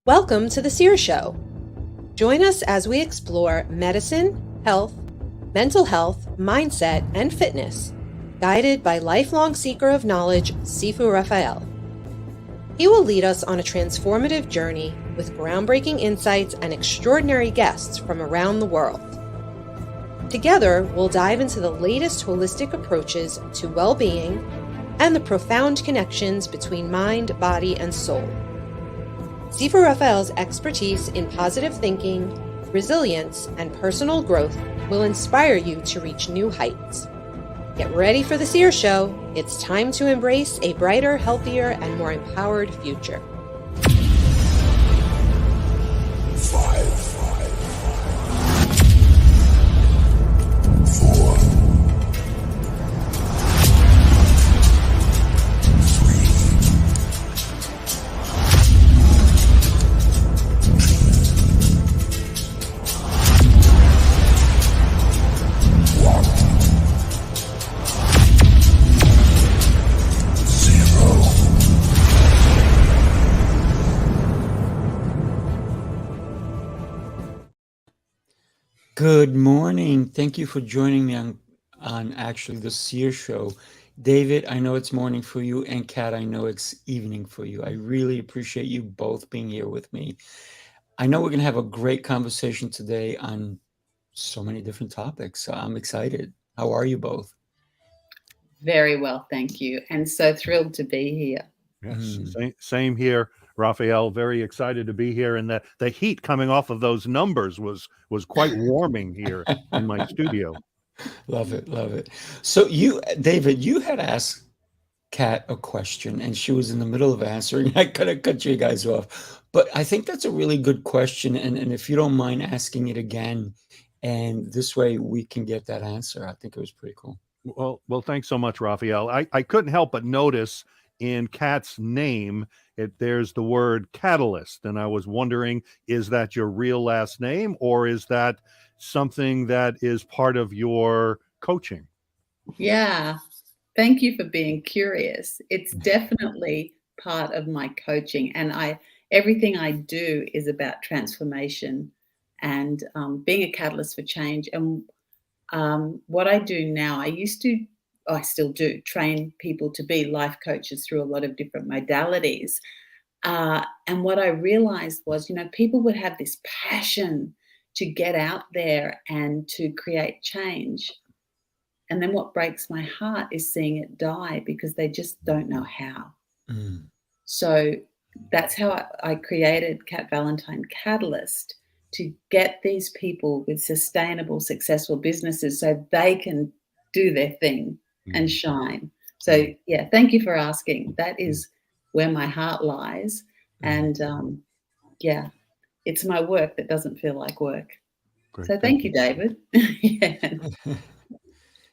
Welcome to The Sear Show. Join us as we explore medicine, health, mental health, mindset, and fitness, guided by lifelong seeker of knowledge, Sifu Raphael. He will lead us on a transformative journey with groundbreaking insights and extraordinary guests from around the world. Together, we'll dive into the latest holistic approaches to well-being and the profound connections between mind, body, and soul. Sifu Raphael's expertise in positive thinking, resilience, and personal growth will inspire you to reach new heights. Get ready for the Sear Show. It's time to embrace a brighter, healthier, and more empowered future. 5, 4, 0. Good morning. Thank you for joining me on actually the Sear Show. David, I know it's morning for you, and Kat, I know it's evening for you. I really appreciate you both being here with me. I know we're going to have a great conversation today on so many different topics. So I'm excited. How are you both? Very well, thank you. And so thrilled to be here. Yes, same here, Raphael. Very excited to be here, and the heat coming off of those numbers was quite warming here in my studio. Love it, love it. So you, David, you had asked Kat a question, and she was in the middle of answering. I could have cut you guys off, but I think that's a really good question, and if you don't mind asking it again, and this way we can get that answer. I think it was pretty cool. Well, thanks so much, Raphael. I couldn't help but notice in Kat's name, there's the word catalyst. And I was wondering, is that your real last name, or is that something that is part of your coaching? Yeah, thank you for being curious. It's definitely part of my coaching. And everything I do is about transformation and being a catalyst for change. And what I do now, I still do train people to be life coaches through a lot of different modalities. And what I realized was, people would have this passion to get out there and to create change. And then what breaks my heart is seeing it die because they just don't know how. So that's how I created Valentine Catalyst, to get these people with sustainable, successful businesses so they can do their thing and shine. So, yeah, thank you for asking. That is where my heart lies. And, yeah, it's my work that doesn't feel like work. Great, so thank you, David. Yeah.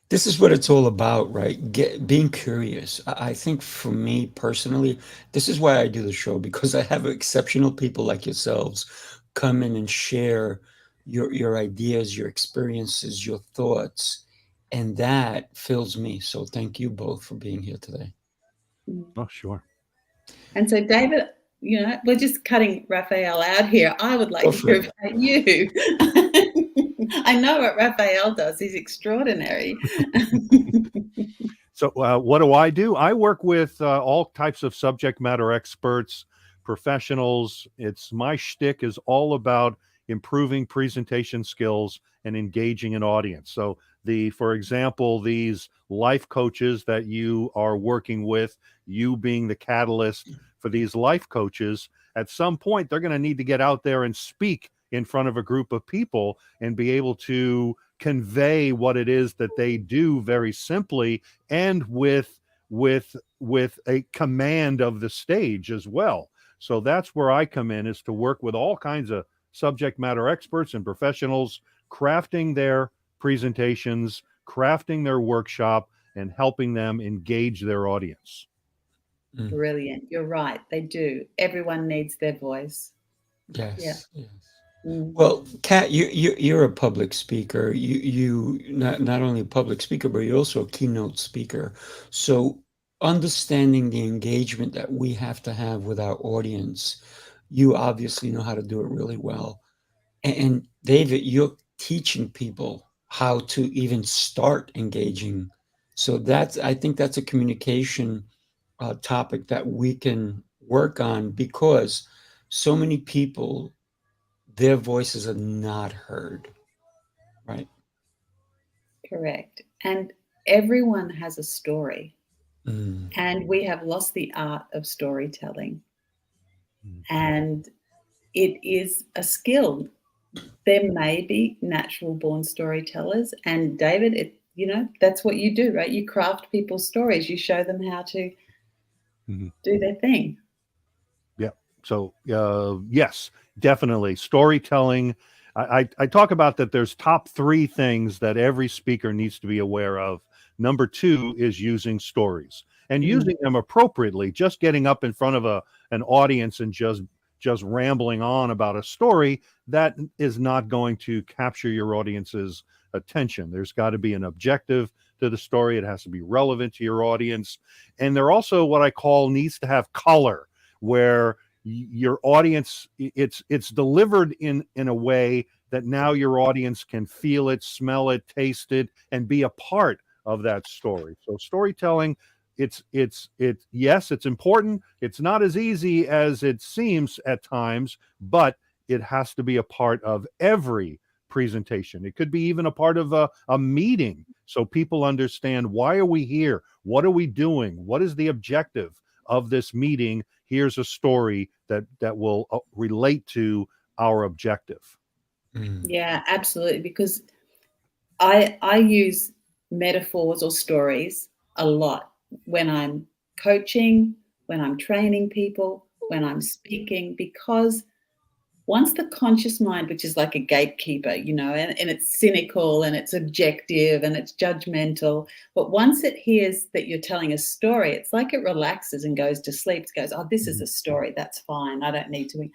This is what it's all about, right? Being curious. I think for me personally, this is why I do the show, because I have exceptional people like yourselves come in and share your ideas, your experiences, your thoughts, and that fills me. So thank you both for being here today. Oh, sure. And so, David, we're just cutting Raphael out here. I would like to hear about you. I know what Raphael does. He's extraordinary. So what do? I work with all types of subject matter experts, professionals. My shtick is all about improving presentation skills and engaging an audience. So for example, these life coaches that you are working with, you being the catalyst for these life coaches, at some point they're going to need to get out there and speak in front of a group of people and be able to convey what it is that they do very simply and with a command of the stage as well. So that's where I come in, is to work with all kinds of subject matter experts and professionals, crafting their presentations, crafting their workshop, and helping them engage their audience. Brilliant. You're right. They do. Everyone needs their voice. Yes. Well, Kat, you're a public speaker. You not only a public speaker, but you're also a keynote speaker. So understanding the engagement that we have to have with our audience, You obviously know how to do it really well. And David, you're teaching people how to even start engaging. So I think that's a communication topic that we can work on, because so many people, their voices are not heard, right? Correct. And everyone has a story. Mm. And we have lost the art of storytelling. Mhm. And it is a skill. There may be natural born storytellers. And David, that's what you do, right? You craft people's stories. You show them how to Mhm. do their thing. Yeah. So yes, definitely storytelling. I talk about that. There's top 3 things that every speaker needs to be aware of. Number 2 is using stories and using them appropriately. Just getting up in front of an audience and just rambling on about a story, that is not going to capture your audience's attention. There's got to be an objective to the story. It has to be relevant to your audience. And there also, what I call, needs to have color, where your audience, it's delivered in a way that now your audience can feel it, smell it, taste it, and be a part of that story. So storytelling, yes, it's important. It's not as easy as it seems at times, but it has to be a part of every presentation. It could be even a part of a meeting, so people understand, why are we here? What are we doing? What is the objective of this meeting? Here's a story that will relate to our objective. Mm. Yeah, absolutely. Because I use metaphors or stories a lot when I'm coaching, when I'm training people, when I'm speaking, because once the conscious mind, which is like a gatekeeper, and it's cynical and it's objective and it's judgmental, but once it hears that you're telling a story, it's like it relaxes and goes to sleep. It goes, oh, this is a story. That's fine. I don't need to.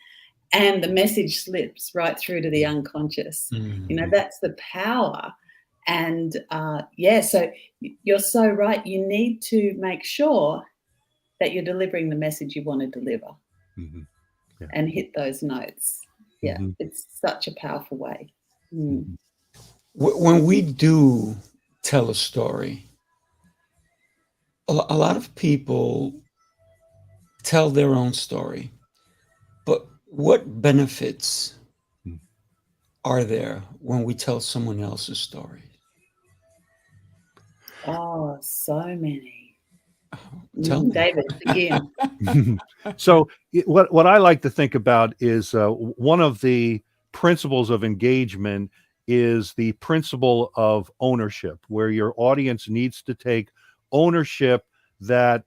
And the message slips right through to the unconscious. Mm. That's the power. And so you're so right. You need to make sure that you're delivering the message you want to deliver. Mhm. Yeah. And hit those notes. Yeah, Mhm. it's such a powerful way. Mhm. When we do tell a story, a lot of people tell their own story, but what benefits Mm. are there when we tell someone else's story? Oh, so many. Tell me. David, begin. So what I like to think about is one of the principles of engagement is the principle of ownership, where your audience needs to take ownership that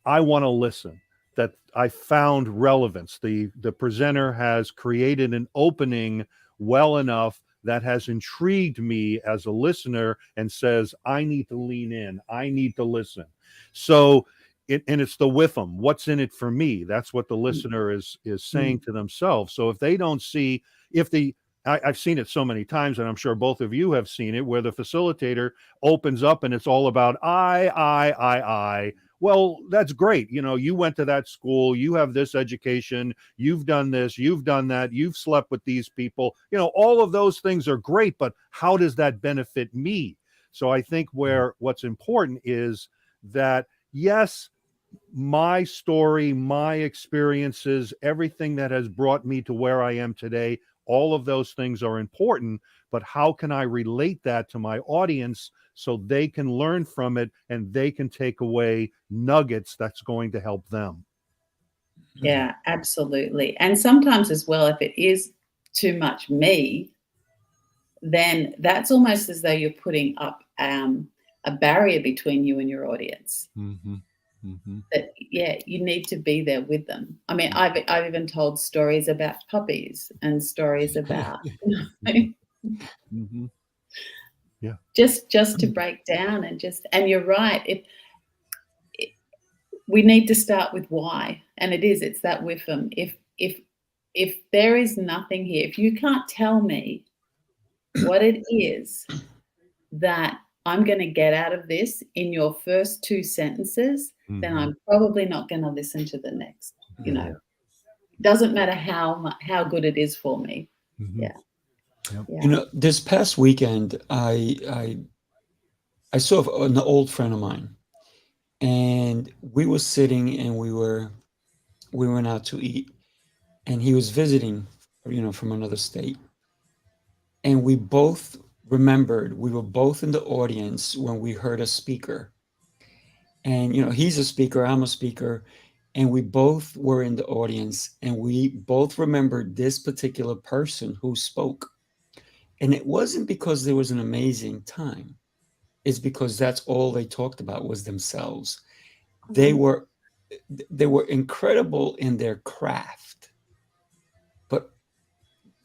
I want to listen, that I found relevance. The presenter has created an opening well enough that has intrigued me as a listener and says, I need to lean in, I need to listen. So and it's the with them. What's in it for me? That's what the listener is saying to themselves. So if they don't see, I've seen it so many times, and I'm sure both of you have seen it, where the facilitator opens up and it's all about I. Well, that's great. You went to that school, you have this education, you've done this, you've done that, you've slept with these people. All of those things are great, but how does that benefit me? So I think what's important is that, yes, my story, my experiences, everything that has brought me to where I am today, all of those things are important, but how can I relate that to my audience so they can learn from it and they can take away nuggets that's going to help them? Yeah, absolutely. And sometimes as well, if it is too much me, then that's almost as though you're putting up a barrier between you and your audience. Mm-hmm. Mm-hmm. That, you need to be there with them. I mean, I've even told stories about puppies and stories about Mm-hmm. Yeah. just to break down and you're right. We need to start with why, and it's that with them. If there is nothing here, if you can't tell me what it is that I'm going to get out of this in your first 2 sentences, then Mm-hmm. I'm probably not going to listen to the next. Yeah. Doesn't matter how good it is for me. Mhm. Yeah. Yep. Yeah. You know, this past weekend, I saw an old friend of mine, and we were sitting and we went out to eat, and he was visiting, you know, from another state, and we both remembered we were both in the audience when we heard a speaker, and you know, he's a speaker, I'm a speaker, and we both were in the audience, and we both remembered this particular person who spoke, and it wasn't because there was an amazing time. It's because that's all they talked about was themselves. They Mhm. were they were incredible in their craft, but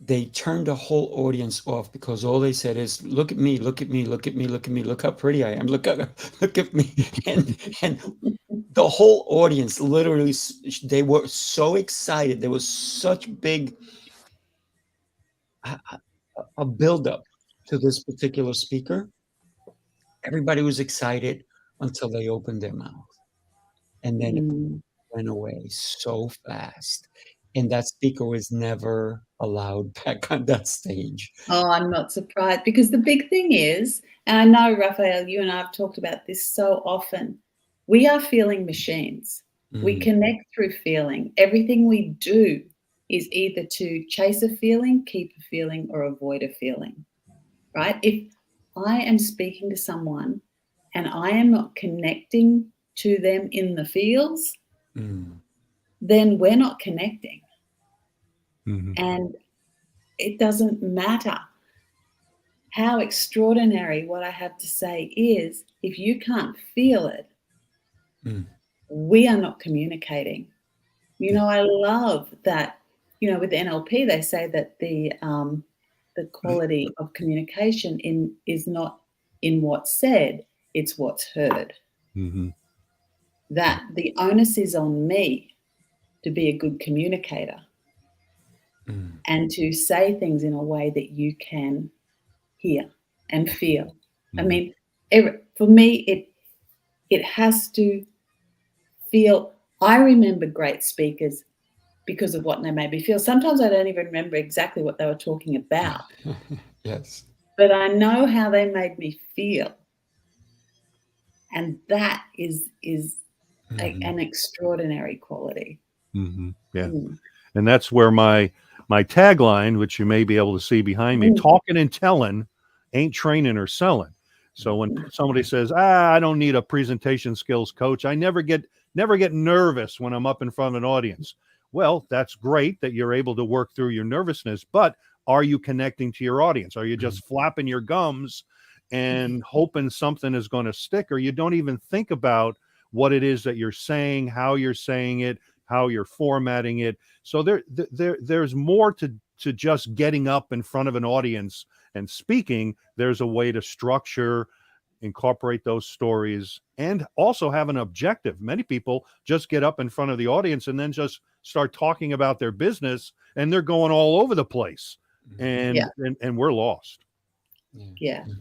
they turned the whole audience off because all they said is, "Look at me, look at me, look at me, look at me, look how pretty I am, look at look at me," and the whole audience literally they were so excited. There was such big a buildup to this particular speaker. Everybody was excited until they opened their mouth, and then Mm. went away so fast, and that speaker was never allowed back on that stage. Oh, I'm not surprised, because the big thing is, and I know, Raphael, you and I have talked about this so often, we are feeling machines. We Mm, connect through feeling. Everything we do is either to chase a feeling, keep a feeling, or avoid a feeling, right? If I am speaking to someone and I am not connecting to them in the feels, mm, then we're not connecting. Mhm. And it doesn't matter how extraordinary what I have to say is. If you can't feel it, mm, we are not communicating. You yeah, know, I love that, you know, with NLP, they say that the quality of communication is not in what's said, it's what's heard. Mhm. That the onus is on me to be a good communicator mm, and to say things in a way that you can hear and feel. I Mhm. mean, for me, it has to feel. I remember great speakers because of what they made me feel. Sometimes I don't even remember exactly what they were talking about, yes, but I know how they made me feel, and that is mhm, an extraordinary quality. Mhm. Yeah. Mm. And that's where my tagline, which you may be able to see behind me, Mm. talking and telling ain't training or selling. So when somebody says, I don't need a presentation skills coach, I never get nervous when I'm up in front of an audience. Well, that's great that you're able to work through your nervousness, but are you connecting to your audience? Are you mm, just flapping your gums and hoping something is going to stick, or you don't even think about what it is that you're saying, how you're saying it, how you're formatting it? So there's more to just getting up in front of an audience and speaking. There's a way to structure, incorporate those stories, and also have an objective. Many people just get up in front of the audience and then just start talking about their business, and they're going all over the place, mm, Yeah, and we're lost. yeah, yeah. mm,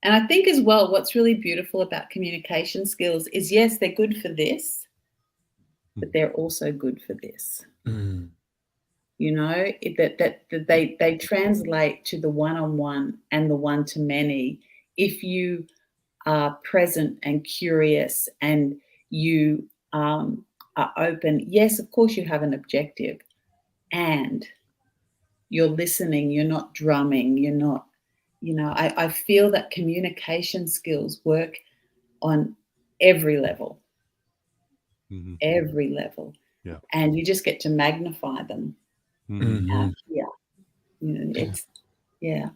And I think as well, what's really beautiful about communication skills is, yes, they're good for this, but they're also good for this. mm, You know, that they translate to the one-on-one and the one-to-many if you are present and curious and you are open. Yes, of course, you have an objective and you're listening, you're not drumming, you're not, you know, I feel that communication skills work on every level, Mhm. every level. Yeah. And you just get to magnify them Mhm. mhm, here. You know, yeah. it's, yeah.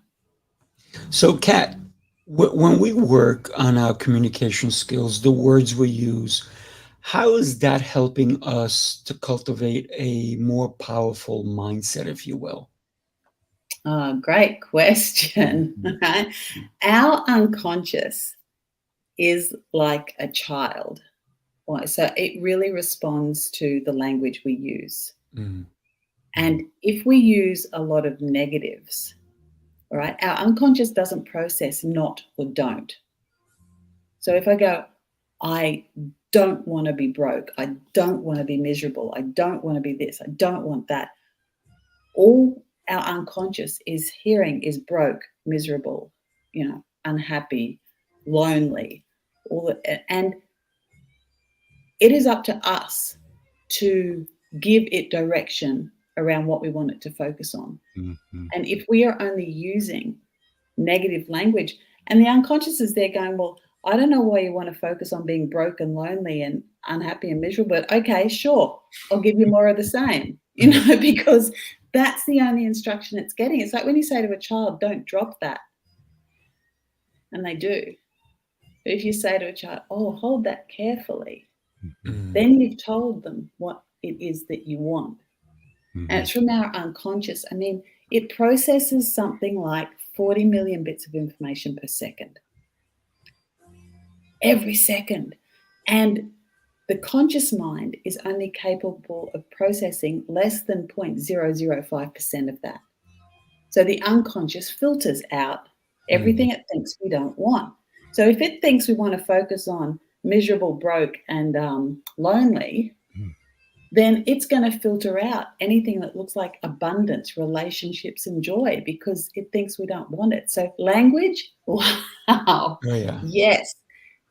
So, Kat, when we work on our communication skills, the words we use, how is that helping us to cultivate a more powerful mindset, if you will? Oh, great question. Mhm. Right? Our unconscious is like a child. So it really responds to the language we use. Mm, And if we use a lot of negatives, all right, our unconscious doesn't process not or don't. So if I go, I don't want to be broke. I don't want to be miserable. I don't want to be this. I don't want that. All our unconscious is hearing is broke, miserable, unhappy, lonely, and it is up to us to give it direction around what we want it to focus on. Mm-hmm. And if we are only using negative language, and the unconscious is there going, well, I don't know why you want to focus on being broke and lonely and unhappy and miserable, but okay, sure, I'll give you more of the same, because that's the only instruction it's getting. It's like when you say to a child, don't drop that, and they do. But if you say to a child, oh, hold that carefully, then you've told them what it is that you want. Mm-hmm. And it's from our unconscious. I mean, it processes something like 40 million bits of information per second. Every second. And the conscious mind is only capable of processing less than 0.005% of that. So the unconscious filters out everything it thinks we don't want. So if it thinks we want to focus on miserable, broke, and lonely, then it's going to filter out anything that looks like abundance, relationships, and joy, because it thinks we don't want it. So language, wow. Oh, yeah. Yes.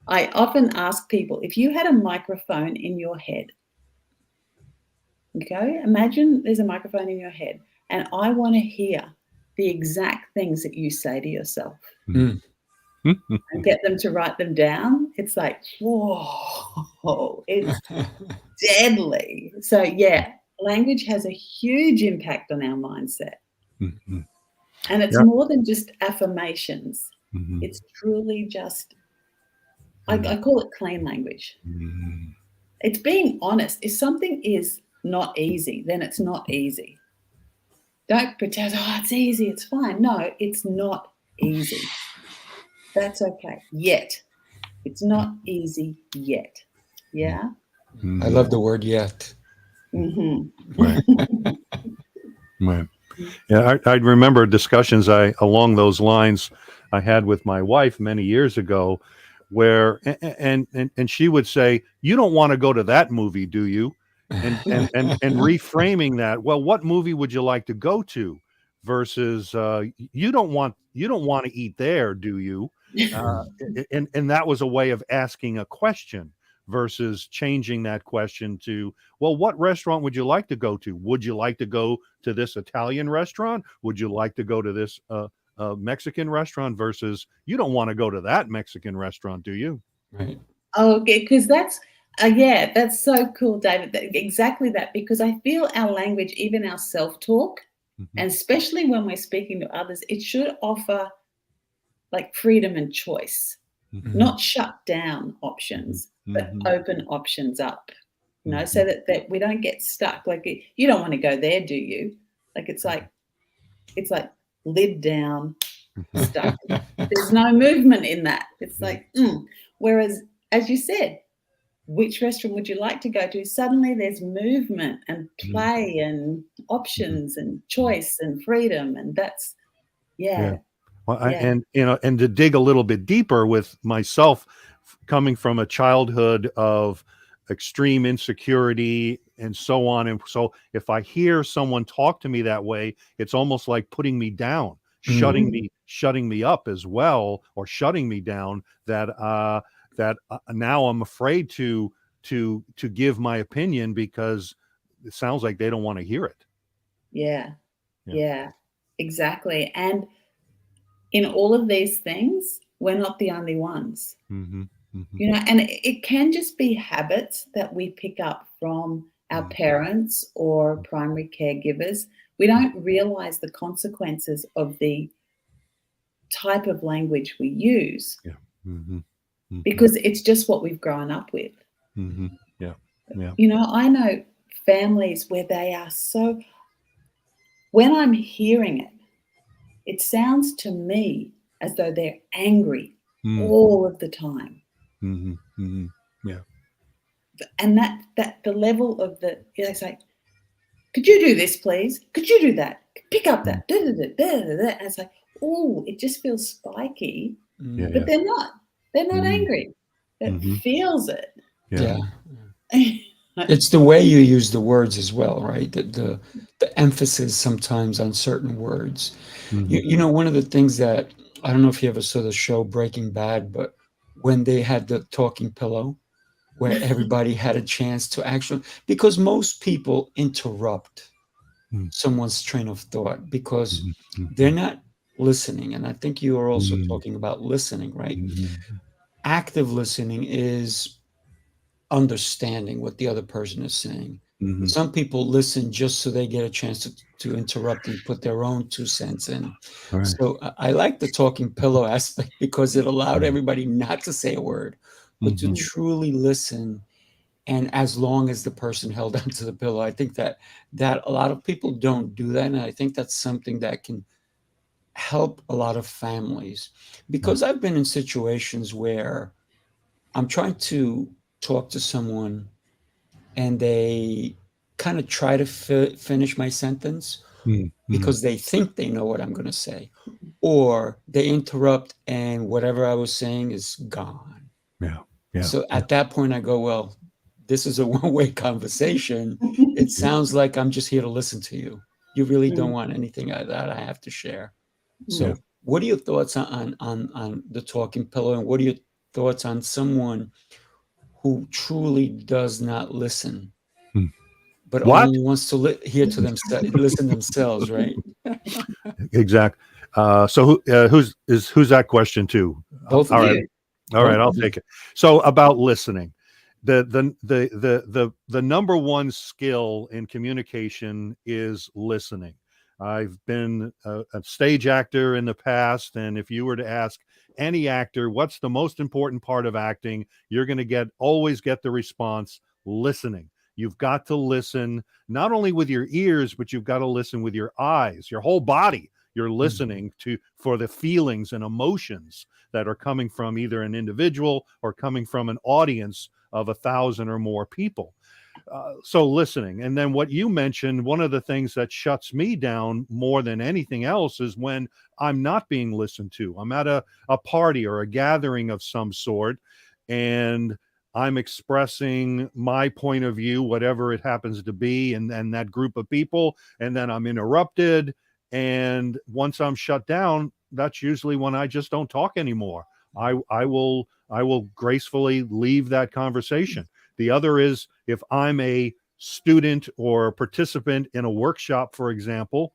I often ask people, if you had a microphone in your head, okay, imagine there's a microphone in your head, and I want to hear the exact things that you say to yourself and get them to write them down. It's like, whoa, it's deadly. So yeah, language has a huge impact on our mindset. Mm-hmm. And it's more than just affirmations. Mm-hmm. It's truly just, I call it clean language. Mm-hmm. It's being honest. If something is not easy, then it's not easy. Don't pretend, it's easy, it's fine. No, it's not easy. That's okay. Yet. It's not easy yet. Yeah? Mm-hmm. I love the word yet. Mm-hmm. Right. Right. Yeah, I remember discussions along those lines I had with my wife many years ago, where and she would say, "You don't want to go to that movie, do you?" And reframing that, well, what movie would you like to go to? Versus you don't want to eat there, do you? And that was a way of asking a question versus changing that question to, well, what restaurant would you like to go to? Would you like to go to this Italian restaurant? Would you like to go to this Mexican restaurant? Versus, you don't want to go to that Mexican restaurant, do you? Right. Okay, because that's so cool, David. Exactly that, because I feel our language, even our self-talk, and especially when we're speaking to others, it should offer like freedom and choice, not shut down options, but open options up, so that we don't get stuck. Like, you don't want to go there, do you? Like, it's like lid down, stuck. There's no movement in that. It's like, whereas, as you said, which restaurant would you like to go to? Suddenly there's movement and play and options and choice and freedom. And that's, Well, and to dig a little bit deeper with myself, coming from a childhood of extreme insecurity and so on. And so if I hear someone talk to me that way, it's almost like putting me down, shutting me up as well, or shutting me down, that now I'm afraid to give my opinion, because it sounds like they don't want to hear it. Yeah, exactly. And in all of these things, we're not the only ones. And it can just be habits that we pick up from our parents or primary caregivers. We don't realize the consequences of the type of language we use. Because it's just what we've grown up with. I know families where they are so, when I'm hearing it, it sounds to me as though they're angry all of the time. And that the level of it's like, could you do this, please? Could you do that? Pick up that. And it's like, oh, it just feels spiky. But they're not. They're not angry. It feels it. Yeah. It's the way you use the words as well, right? The emphasis sometimes on certain words. You know, one of the things that I don't know if you ever saw the show Breaking Bad, but when they had the talking pillow, where everybody had a chance to actually, because most people interrupt Mm, someone's train of thought because mhm, they're mhm, not listening. And I think you are also mm, talking about listening, right? mhm, Active listening is understanding what the other person is saying. mhm. Some people listen just so they get a chance to interrupt and put their own 2 cents in. All right. So I like the talking pillow aspect because it allowed Mm, everybody not to say a word, but to mhm, truly listen. And as long as the person held onto the pillow, I think that a lot of people don't do that, and I think that's something that can help a lot of families mm, because I've been in situations where I'm trying to talk to someone and they kind of try to finish my sentence mm, mm. because they think they know what I'm going to say, or they interrupt and whatever I was saying is gone. Yeah. Yeah. So Yeah. at that point, I go, well, this is a one-way conversation. It sounds like I'm just here to listen to you. You really don't Mm, want anything that I have to share. Yeah. So, what are your thoughts on the talking pillow, and what are your thoughts on someone who truly does not listen, Mm. but What? only wants to hear to themselves, listen themselves, right? Exact. So who's that question to? Both All of right. you, you. All right, both I'll of you. take it. So about listening, the number one skill in communication is listening. I've been a stage actor in the past, and if you were to ask any actor what's the most important part of acting, you're going to always get the response listening. You've got to listen not only with your ears, but you've got to listen with your eyes, your whole body. You're Mhm. listening to for the feelings and emotions that are coming from either an individual or coming from an audience of 1,000 or more people. So listening. And then what you mentioned, one of the things that shuts me down more than anything else is when I'm not being listened to. I'm at a party or a gathering of some sort, and I'm expressing my point of view, whatever it happens to be, and that group of people, and then I'm interrupted. And once I'm shut down, that's usually when I just don't talk anymore. I will gracefully leave that conversation. The other is if I'm a student or a participant in a workshop, for example,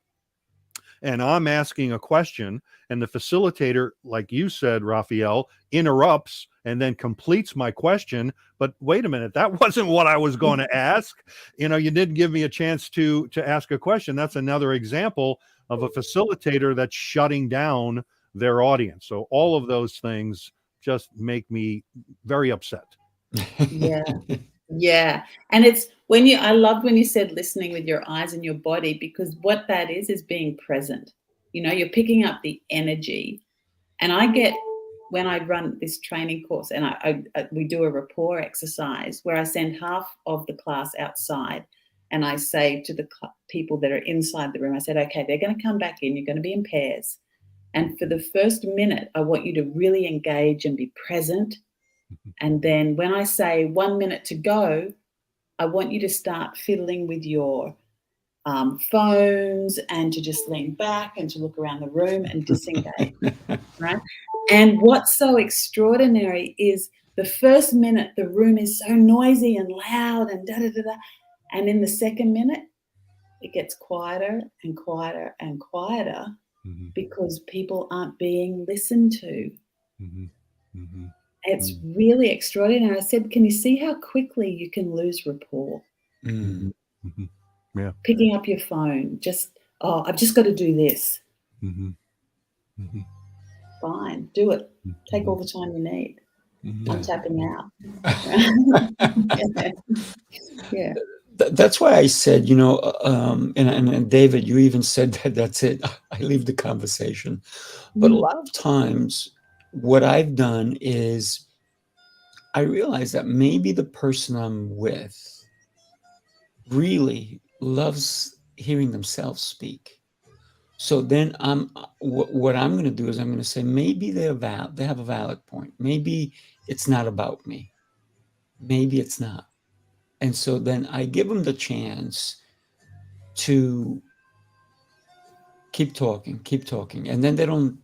and I'm asking a question, and the facilitator, like you said, Raphael, interrupts and then completes my question. But wait a minute, that wasn't what I was going to ask. You didn't give me a chance to ask a question. That's another example of a facilitator that's shutting down their audience. So all of those things just make me very upset. Yeah. Yeah. And it's I loved when you said listening with your eyes and your body, because what that is being present. You're picking up the energy. And I get, when I run this training course, and we do a rapport exercise where I send half of the class outside, and I say to the people that are inside the room, I said, okay, they're going to come back in, you're going to be in pairs. And for the first minute, I want you to really engage and be present. And then when I say 1 minute to go, I want you to start fiddling with your phones and to just lean back and to look around the room and disengage, right? And what's so extraordinary is the first minute, the room is so noisy and loud and da-da-da-da. And in the second minute, it gets quieter and quieter and quieter Mhm, because people aren't being listened to. mhm, mhm, It's mhm, really extraordinary. I said, can you see how quickly you can lose rapport? Mm. mhm, mhm. Yeah. Picking up your phone, I've just got to do this. Mhm, mhm, Fine, do it. Take all mhm, the time you need. I'm mhm. tapping out. Yeah. Yeah. That's why I said, and David, you even said that that's it. I leave the conversation. But a Mm. lot of times, what I've done is I realize that maybe the person I'm with really loves hearing themselves speak. So then what I'm going to do is I'm going to say maybe they have a valid point. Maybe it's not about me. maybe it's not. And so then I give them the chance to keep talking. And then they don't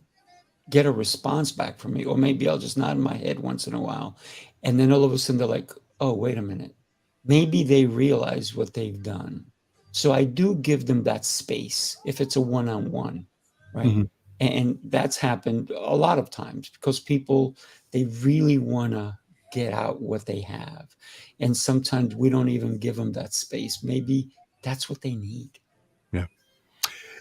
get a response back from me, or maybe I'll just nod my head once in a while. And then all of a sudden they're like, oh, wait a minute. Maybe they realize what they've done. So I do give them that space if it's a one-on-one, right? Mhm. And that's happened a lot of times because people, they really want to get out what they have. And sometimes we don't even give them that space. Maybe that's what they need. Yeah.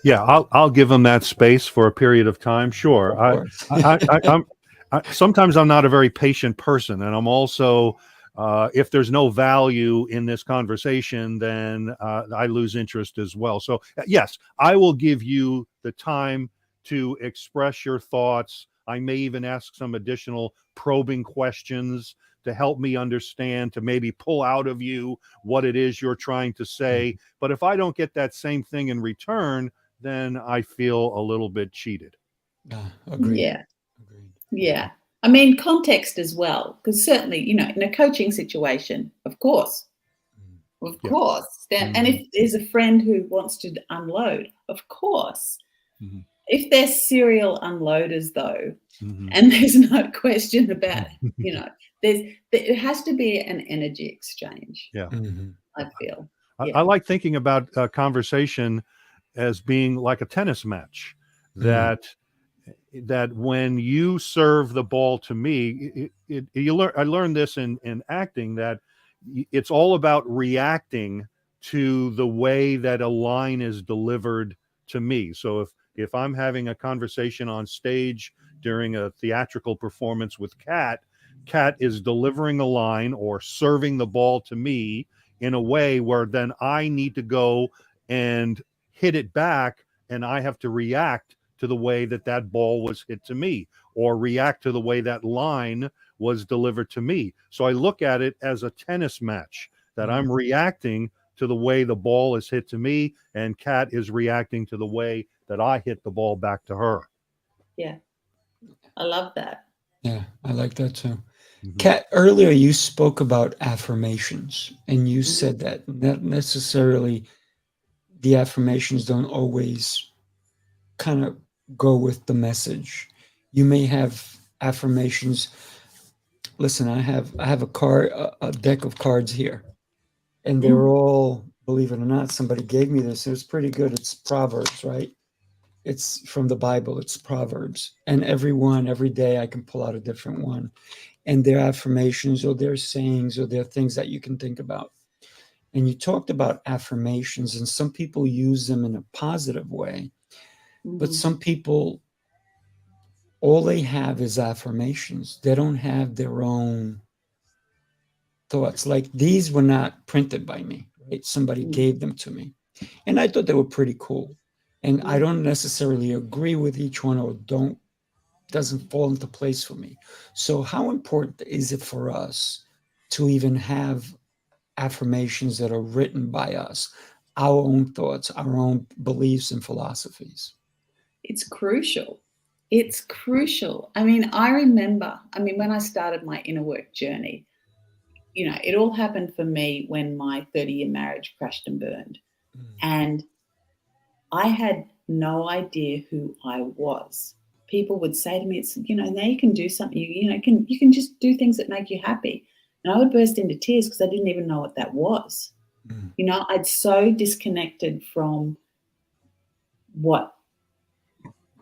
Yeah, I'll give them that space for a period of time. Sure. Of course. Sometimes I'm not a very patient person, and I'm also if there's no value in this conversation, then I lose interest as well. So yes, I will give you the time to express your thoughts. I may even ask some additional probing questions to help me understand, to maybe pull out of you what it is you're trying to say. But if I don't get that same thing in return, then I feel a little bit cheated. Agreed. Yeah. Agreed. Yeah. I mean, context as well, because certainly, in a coaching situation, of course, Yeah. And if there's a friend who wants to unload, of course. Mhm. If they're serial unloaders, though, Mhm. and there's no question about, it has to be an energy exchange. Yeah. Mhm. I feel. I like thinking about a conversation as being like a tennis match, Mm. that when you serve the ball to me, I learned this in acting, that it's all about reacting to the way that a line is delivered to me. So if I'm having a conversation on stage during a theatrical performance with Kat is delivering a line or serving the ball to me in a way where then I need to go and hit it back, and I have to react to the way that ball was hit to me, or react to the way that line was delivered to me. So I look at it as a tennis match, that I'm reacting to the way the ball is hit to me, and Kat is reacting to the way that I hit the ball back to her. Yeah. I love that. Yeah, I like that too. Mhm. Kat, earlier you spoke about affirmations, and you Mhm. said that not necessarily the affirmations don't always kind of go with the message. You may have affirmations. Listen, I have a deck of cards here, and they're all, believe it or not, somebody gave me this. It was pretty good. It's Proverbs, right? It's from the Bible. It's Proverbs, and every day I can pull out a different one, and their affirmations or their sayings or their things that you can think about. And you talked about affirmations, and some people use them in a positive way, but some people, all they have is affirmations. They don't have their own thoughts. Like these were not printed by me, right? Somebody gave them to me. And I thought they were pretty cool. And I don't necessarily agree with each one, or doesn't fall into place for me. So how important is it for us to even have affirmations that are written by us, our own thoughts, our own beliefs and philosophies? It's crucial. It's crucial. I mean, I remember, when I started my inner work journey, it all happened for me when my 30-year marriage crashed and burned. And I had no idea who I was. People would say to me, "It's now you can do something. You can just do things that make you happy." And I would burst into tears because I didn't even know what that was. I'd so disconnected from what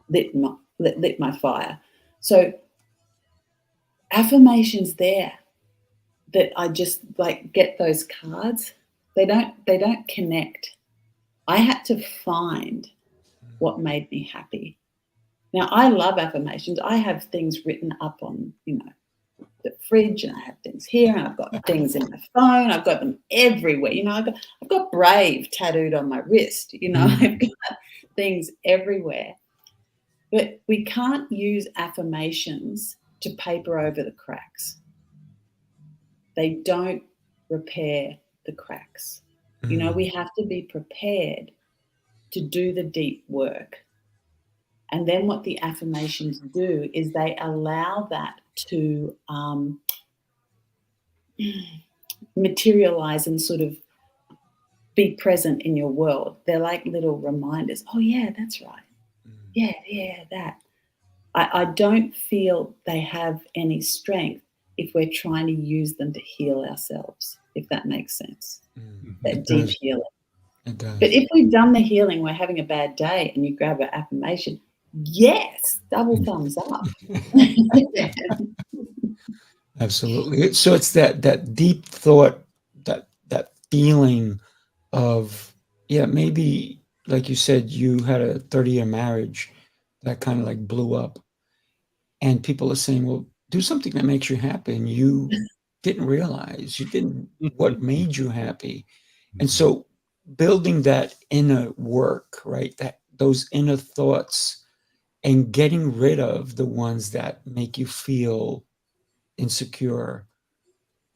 lit my fire. So affirmations there, that I just like get those cards. They don't connect. I had to find what made me happy. Now, I love affirmations. I have things written up on, the fridge, and I have things here, and I've got things in my phone. I've got them everywhere. I've got brave tattooed on my wrist. I've got things everywhere. But we can't use affirmations to paper over the cracks. They don't repair the cracks. We have to be prepared to do the deep work. And then what the affirmations do is they allow that to materialize and sort of be present in your world. They're like little reminders. Oh yeah, that's right. Yeah, that. I don't feel they have any strength if we're trying to use them to heal ourselves, if that makes sense. That It deep does. healing. It does. But if we've done the healing, we're having a bad day, and you grab an affirmation, yes, double thumbs up. Absolutely. So it's that deep thought, that feeling of, yeah, maybe like you said, you had a 30-year marriage that kind of like blew up, and people are saying, well, do something that makes you happy, and you didn't realize, you didn't, what made you happy. And so building that inner work, right? That those inner thoughts, and getting rid of the ones that make you feel insecure,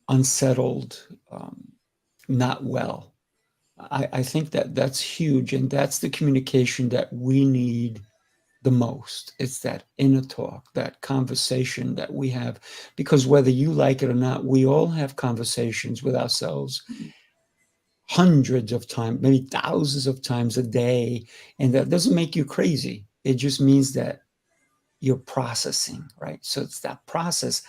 unsettled, not well. I think that that's huge, and that's the communication that we need the most. It's that inner talk, that conversation that we have, because whether you like it or not, we all have conversations with ourselves hundreds of times, maybe thousands of times a day, and that doesn't make you crazy. It just means that you're processing, right? So it's that process.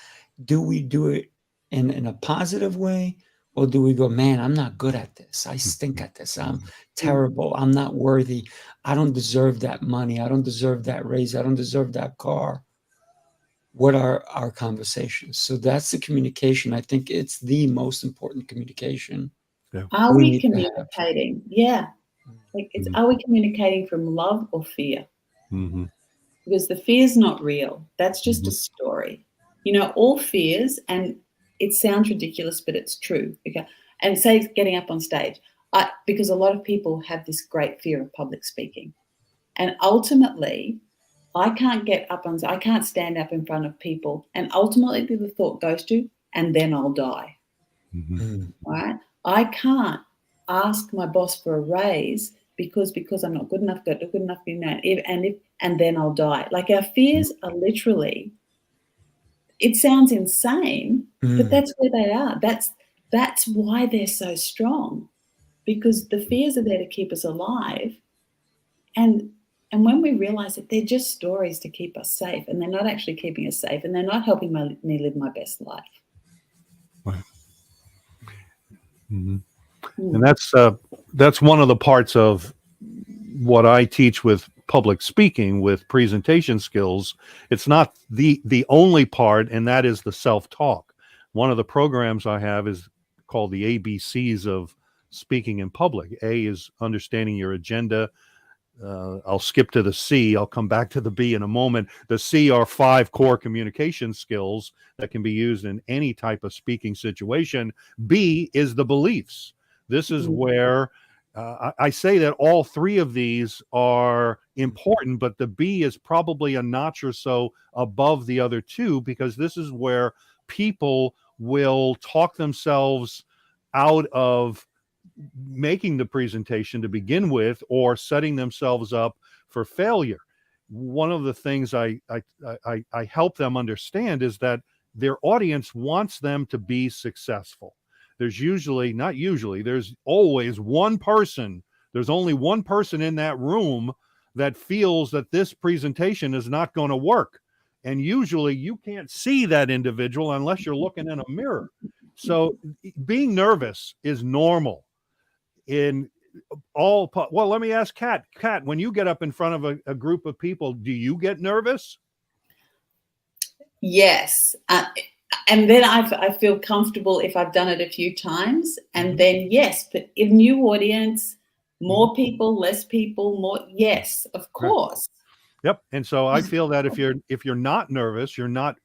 Do we do it in a positive way, or do we go, man, I'm not good at this. I stink at this. I'm terrible. I'm not worthy. I don't deserve that money. I don't deserve that raise. I don't deserve that car. What are our conversations? So that's the communication. I think it's the most important communication. Are we we need to have. communicating? Yeah. Like are we communicating from love or fear? Because the fear's not real. That's just a story. You know, all fears, and it sounds ridiculous, but it's true. Okay. And say it's getting up on stage. Because a lot of people have this great fear of public speaking. And ultimately, I can't stand up in front of people. And ultimately the thought goes to, and then I'll die. Right? I can't ask my boss for a raise because I'm not good enough, you know, and then I'll die. Like our fears are literally, it sounds insane, but that's where they are. That's why they're so strong, because the fears are there to keep us alive. And when we realize that they're just stories to keep us safe, and they're not actually keeping us safe, and they're not helping me live my best life. Right. And that's one of the parts of what I teach with public speaking, with presentation skills. It's not the only part, and that is the self-talk. One of the programs I have is called the ABCs of speaking in public. A is understanding your agenda. I'll skip to the C. I'll come back to the B in a moment. The C are 5 core communication skills that can be used in any type of speaking situation. B is the beliefs. This is where I say that all 3 of these are important, but the B is probably a notch or so above the other 2, because this is where people will talk themselves out of making the presentation to begin with, or setting themselves up for failure. One of the things I help them understand is that their audience wants them to be successful. There's there's always one person. There's only one person in that room that feels that this presentation is not going to work. And usually you can't see that individual unless you're looking in a mirror. So being nervous is normal. Well, let me ask Kat. Kat, when you get up in front of a group of people, do you get nervous? Yes. And then I feel comfortable if I've done it a few times. And then, yes, but in new audience, more people, less people, more. Yes, of course. Right. Yep. And so I feel that if you're not nervous, you're not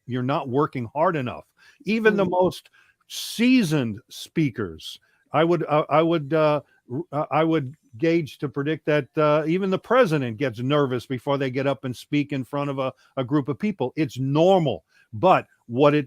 working hard enough. Even the most seasoned speakers, I would gauge to predict that even the president gets nervous before they get up and speak in front of a group of people. It's normal. But what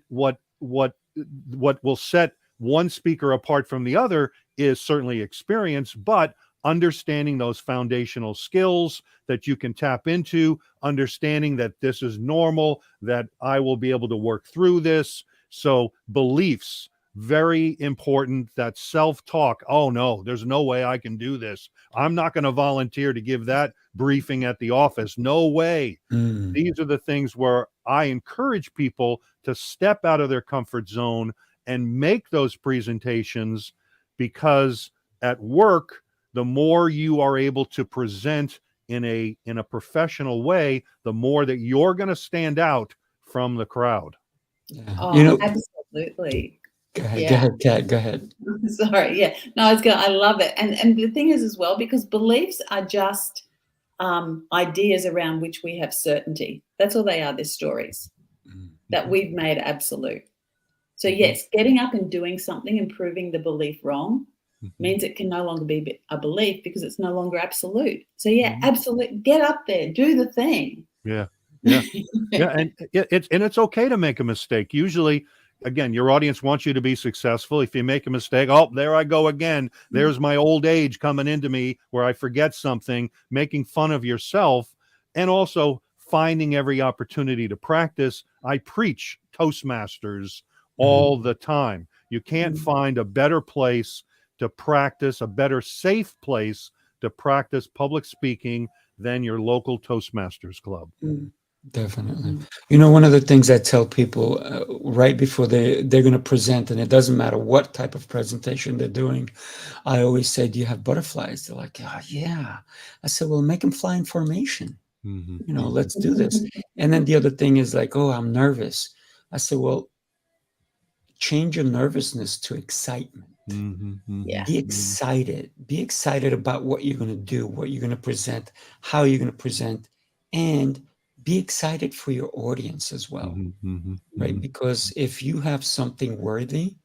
will set one speaker apart from the other is certainly experience, but understanding those foundational skills that you can tap into, understanding that this is normal, that I will be able to work through this. So beliefs, Very important, that self-talk. Oh no, there's no way I can do this. I'm not going to volunteer to give that briefing at the office. No way. Mm. These are the things where I encourage people to step out of their comfort zone and make those presentations, because at work, the more you are able to present in a professional way, the more that you're going to stand out from the crowd. Yeah. Oh, absolutely. Go ahead, Yeah. Kat, go ahead. Sorry. Yeah. No, I love it. And the thing is as well, because beliefs are just ideas around which we have certainty. That's all they are. They're stories that we've made absolute. So yes, getting up and doing something and proving the belief wrong means it can no longer be a belief, because it's no longer absolute. So yeah, absolute. Get up there, do the thing. Yeah. And it's okay to make a mistake. Usually, again, your audience wants you to be successful. If you make a mistake, oh, there I go again. There's my old age coming into me where I forget something, making fun of yourself, and also finding every opportunity to practice. I preach Toastmasters all the time. You can't find a better place to practice, a better safe place to practice public speaking than your local Toastmasters club. Definitely. You know, one of the things I tell people right before they're going to present, and it doesn't matter what type of presentation they're doing, I always say, do you have butterflies? They're like, oh, yeah. I said, well, make them fly in formation. You know, let's do this. And then the other thing is like, oh, I'm nervous. I said, well, change your nervousness to excitement. Yeah. Be excited. Be excited about what you're going to do, what you're going to present, how you're going to present, and be excited for your audience as well, right? Because if you have something worthy,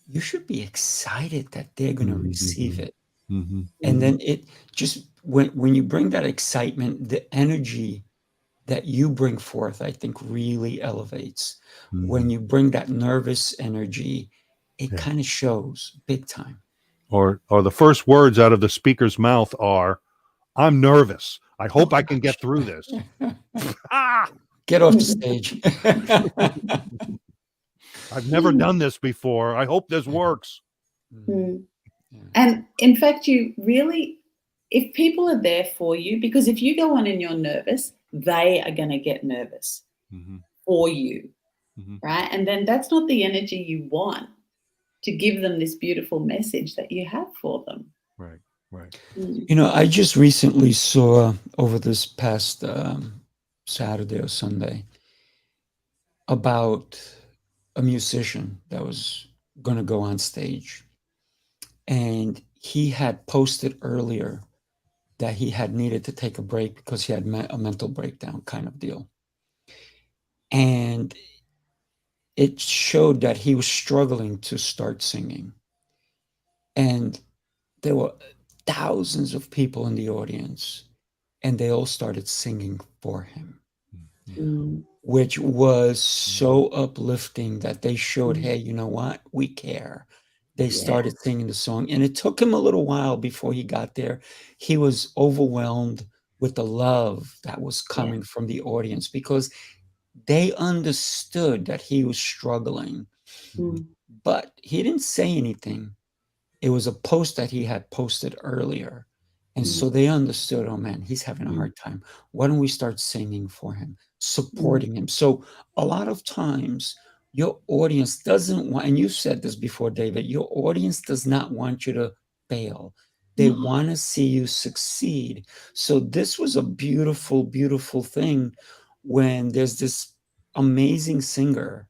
you should be excited that they're going to receive it. And then it just, when you bring that excitement, the energy that you bring forth, I think really elevates. When you bring that nervous energy, it kind of shows big time. Or the first words out of the speaker's mouth are, I'm nervous. I hope I can get through this. Get off the stage. I've never done this before. I hope this works. And in fact, you really, if people are there for you, because if you go on and you're nervous, they are going to get nervous for you, right? And then that's not the energy you want to give them this beautiful message that you have for them. Right. You know, I just recently saw over this past Saturday or Sunday about a musician that was going to go on stage. And he had posted earlier that he had needed to take a break because he had a mental breakdown kind of deal. And it showed that he was struggling to start singing. And there were thousands of people in the audience, and they all started singing for him, which was so uplifting that they showed, hey, you know what? We care. They started singing the song, and it took him a little while before he got there. He was overwhelmed with the love that was coming from the audience because they understood that he was struggling, but he didn't say anything. It was a post that he had posted earlier. And so they understood, oh man, he's having a hard time. Why don't we start singing for him, supporting him? So a lot of times your audience doesn't want, and you've said this before, David, your audience does not want you to fail. They want to see you succeed. So this was a beautiful, beautiful thing when there's this amazing singer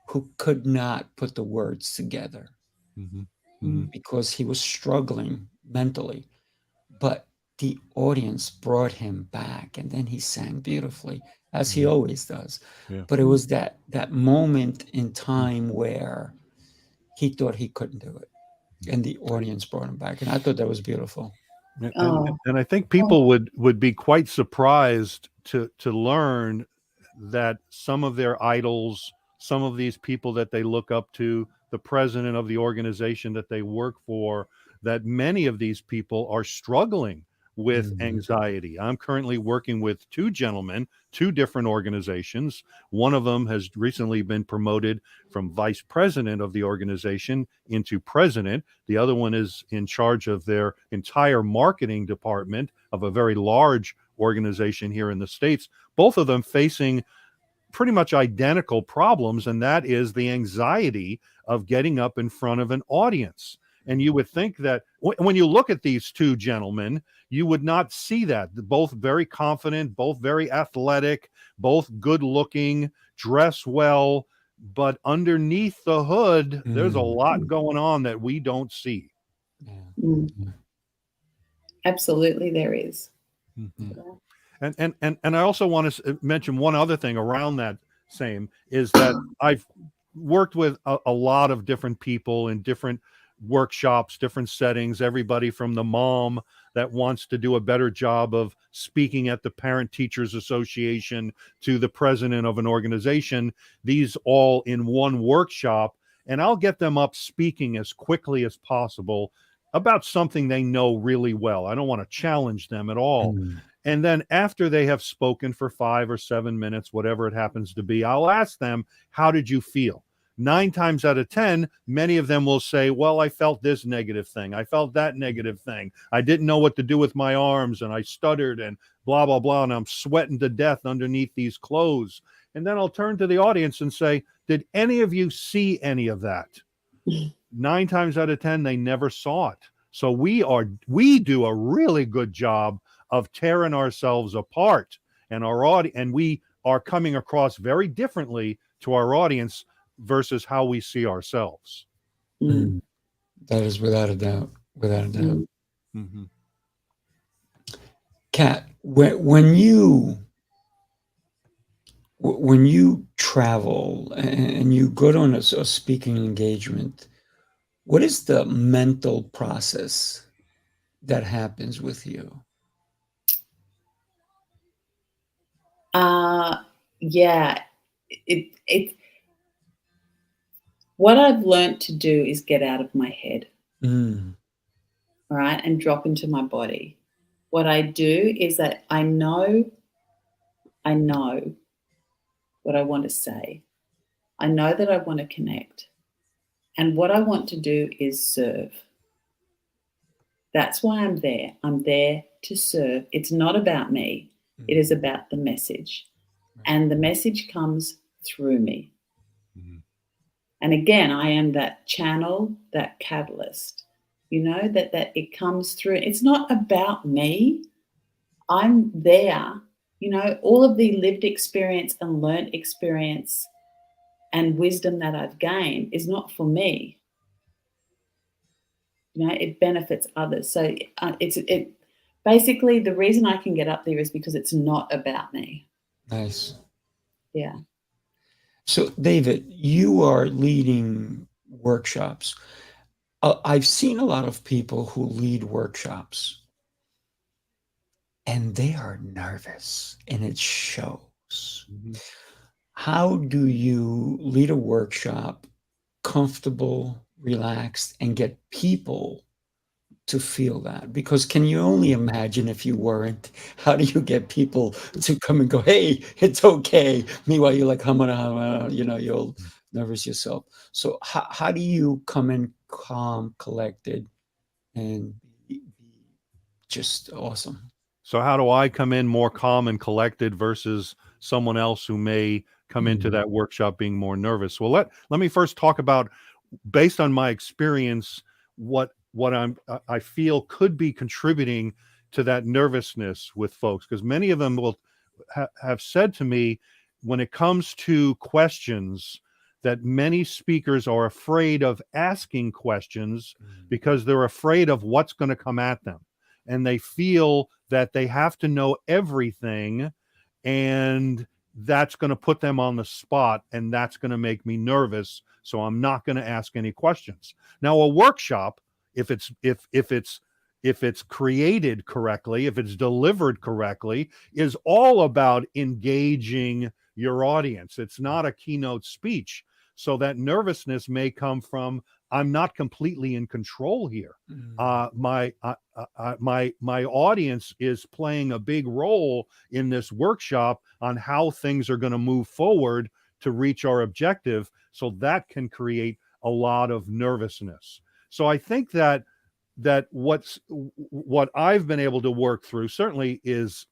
who could not put the words together because he was struggling mentally. But the audience brought him back, and then he sang beautifully, as he always does. But it was that moment in time where he thought he couldn't do it, and the audience brought him back, and I thought that was beautiful. And I think people would be quite surprised to learn that some of their idols, some of these people that they look up to, the president of the organization that they work for, that many of these people are struggling with Mhm. anxiety. I'm currently working with two gentlemen, two different organizations. One of them has recently been promoted from vice president of the organization into president. The other one is in charge of their entire marketing department of a very large organization here in the States. Both of them facing pretty much identical problems, and that is the anxiety of getting up in front of an audience. And you would think that when you look at these two gentlemen, you would not see that. Both very confident, both very athletic, both good looking, dress well, but underneath the hood, there's a lot going on that we don't see. Yeah. Mm. Yeah. Absolutely, there is. Mhm. And I also want to mention one other thing around that same is that I've worked with a lot of different people in different workshops, different settings, everybody from the mom that wants to do a better job of speaking at the Parent Teachers Association to the president of an organization, these all in one workshop. And I'll get them up speaking as quickly as possible about something they know really well. I don't want to challenge them at all. Mm. And then after they have spoken for 5 or 7 minutes, whatever it happens to be, I'll ask them, how did you feel? 9 times out of 10, many of them will say, well, I felt this negative thing. I felt that negative thing. I didn't know what to do with my arms and I stuttered and blah, blah, blah. And I'm sweating to death underneath these clothes. And then I'll turn to the audience and say, did any of you see any of that? 9 times out of 10, they never saw it. So we do a really good job of tearing ourselves apart, and we are coming across very differently to our audience versus how we see ourselves. Mm. That is without a doubt. Without a doubt. Mm. Mm-hmm. Kat, when you travel and you go on a speaking engagement, what is the mental process that happens with you? Yeah, what I've learned to do is get out of my head, Mm. all right, and drop into my body. What I do is that I know what I want to say. I know that I want to connect. And what I want to do is serve. That's why I'm there. I'm there to serve. It's not about me. It is about the message. And the message comes through me. Mm-hmm. And again, I am that channel, that catalyst, that it comes through. It's not about me. I'm there. All of the lived experience and learned experience and wisdom that I've gained is not for me. It benefits others. So it basically, the reason I can get up there is because it's not about me. Nice. Yeah. So, David, you are leading workshops. I've seen a lot of people who lead workshops and they are nervous and it shows. Mm-hmm. How do you lead a workshop comfortable, relaxed, and get people to feel that? Because can you only imagine if you weren't? How do you get people to come and go, hey, it's okay? Meanwhile, you're like, you're nervous yourself. So how do you come in calm, collected, and be just awesome? So how do I come in more calm and collected versus someone else who may come into that workshop being more nervous? Well, let me first talk about, based on my experience, what I feel could be contributing to that nervousness with folks, because many of them will have said to me, when it comes to questions, that many speakers are afraid of asking questions because they're afraid of what's going to come at them. And they feel that they have to know everything, and that's going to put them on the spot, and that's going to make me nervous. So I'm not going to ask any questions. Now, a workshop, if it's created correctly, if it's delivered correctly, is all about engaging your audience. It's not a keynote speech. So that nervousness may come from, I'm not completely in control here. Mm. My audience is playing a big role in this workshop on how things are going to move forward to reach our objective. So that can create a lot of nervousness. So I think that what I've been able to work through certainly is,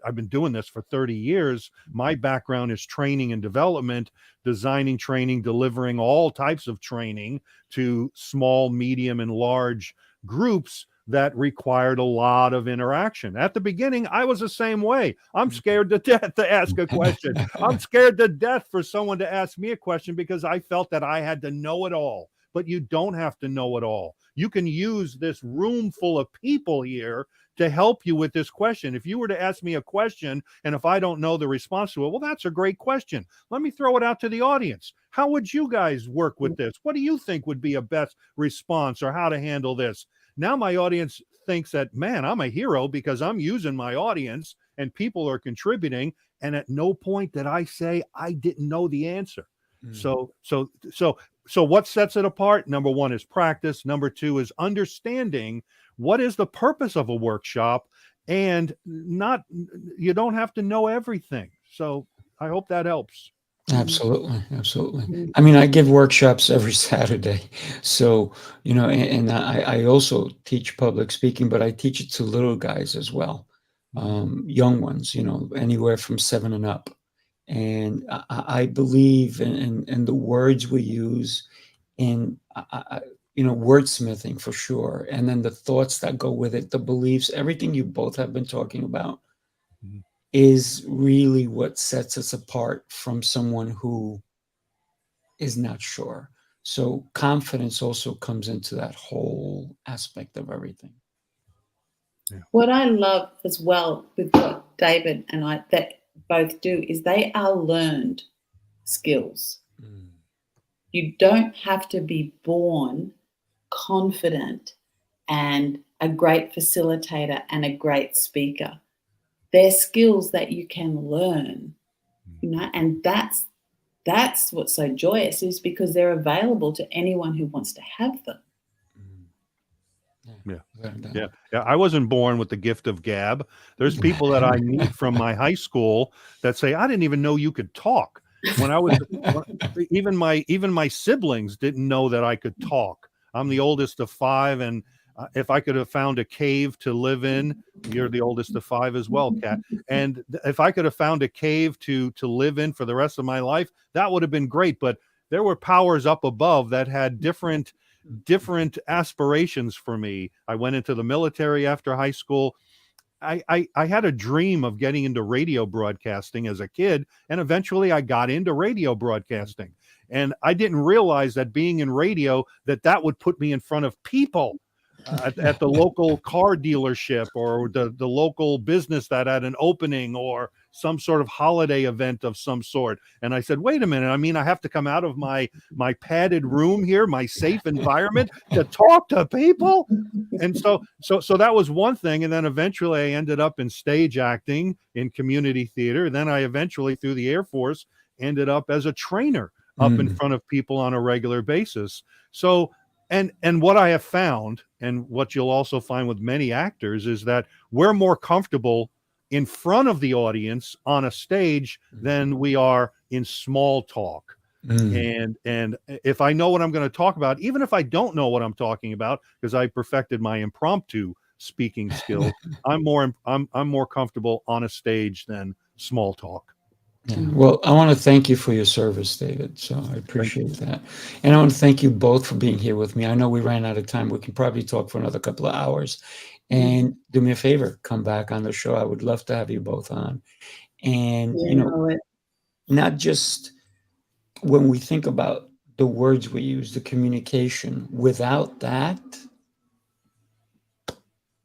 I've been doing this for 30 years. My background is training and development, designing training, delivering all types of training to small, medium, and large groups that required a lot of interaction. At the beginning, I was the same way. I'm scared to death to ask a question. I'm scared to death for someone to ask me a question because I felt that I had to know it all. But you don't have to know it all. You can use this room full of people here to help you with this question. If you were to ask me a question, and if I don't know the response to it, well, that's a great question. Let me throw it out to the audience. How would you guys work with this? What do you think would be a best response, or how to handle this? Now my audience thinks that, man, I'm a hero because I'm using my audience and people are contributing. And at no point did I say I didn't know the answer. So what sets it apart? Number one is practice. Number two is understanding what is the purpose of a workshop, and you don't have to know everything. So I hope that helps. Absolutely, absolutely. I mean, I give workshops every Saturday. So, and I also teach public speaking, but I teach it to little guys as well, young ones, anywhere from 7 and up. And I believe in the words we use, in wordsmithing for sure, and then the thoughts that go with it, the beliefs, everything you both have been talking about is really what sets us apart from someone who is not sure. So confidence also comes into that whole aspect of everything. What I love as well with what David and I that both do is they are learned skills. You don't have to be born confident and a great facilitator and a great speaker. They're skills that you can learn, and that's what's so joyous, is because they're available to anyone who wants to have them. Yeah. I wasn't born with the gift of gab. There's people that I meet from my high school that say, I didn't even know you could talk. When I was even my siblings didn't know that I could talk. I'm the oldest of 5, and if I could have found a cave to live in, you're the oldest of 5 as well, Kat. And if I could have found a cave to live in for the rest of my life, that would have been great. But there were powers up above that had different aspirations for me. I went into the military after high school. I had a dream of getting into radio broadcasting as a kid, and eventually I got into radio broadcasting. And I didn't realize that being in radio, that would put me in front of people at the local car dealership, or the local business that had an opening, or some sort of holiday event of some sort. And I said, wait a minute, I mean, I have to come out of my padded room here, my safe environment, to talk to people. And so that was one thing. And then eventually I ended up in stage acting in community theater. Then I eventually, through the Air Force, ended up as a trainer up in front of people on a regular basis. So, and what I have found, and what you'll also find with many actors, is that we're more comfortable in front of the audience on a stage than we are in small talk. And if I know what I'm going to talk about, even if I don't know what I'm talking about, because I perfected my impromptu speaking skills, I'm more comfortable on a stage than small talk. Yeah. Well, I want to thank you for your service, David. So I appreciate that. And I want to thank you both for being here with me. I know we ran out of time. We can probably talk for another couple of hours. And do me a favor, come back on the show. I would love to have you both on. And, not just when we think about the words we use, the communication, without that,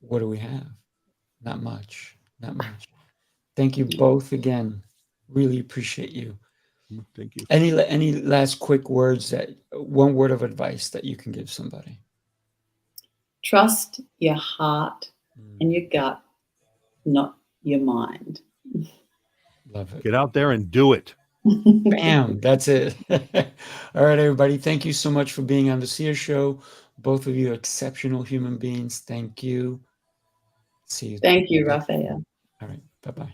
what do we have? Not much. Not much. Thank you both again. Really appreciate you. Thank you. Any last quick words, one word of advice that you can give somebody? Trust your heart and your gut, not your mind. Love it. Get out there and do it. Bam, that's it. All right, everybody. Thank you so much for being on the Sear Show. Both of you are exceptional human beings. Thank you. See you. Thank you, Raphael. All right. Bye-bye.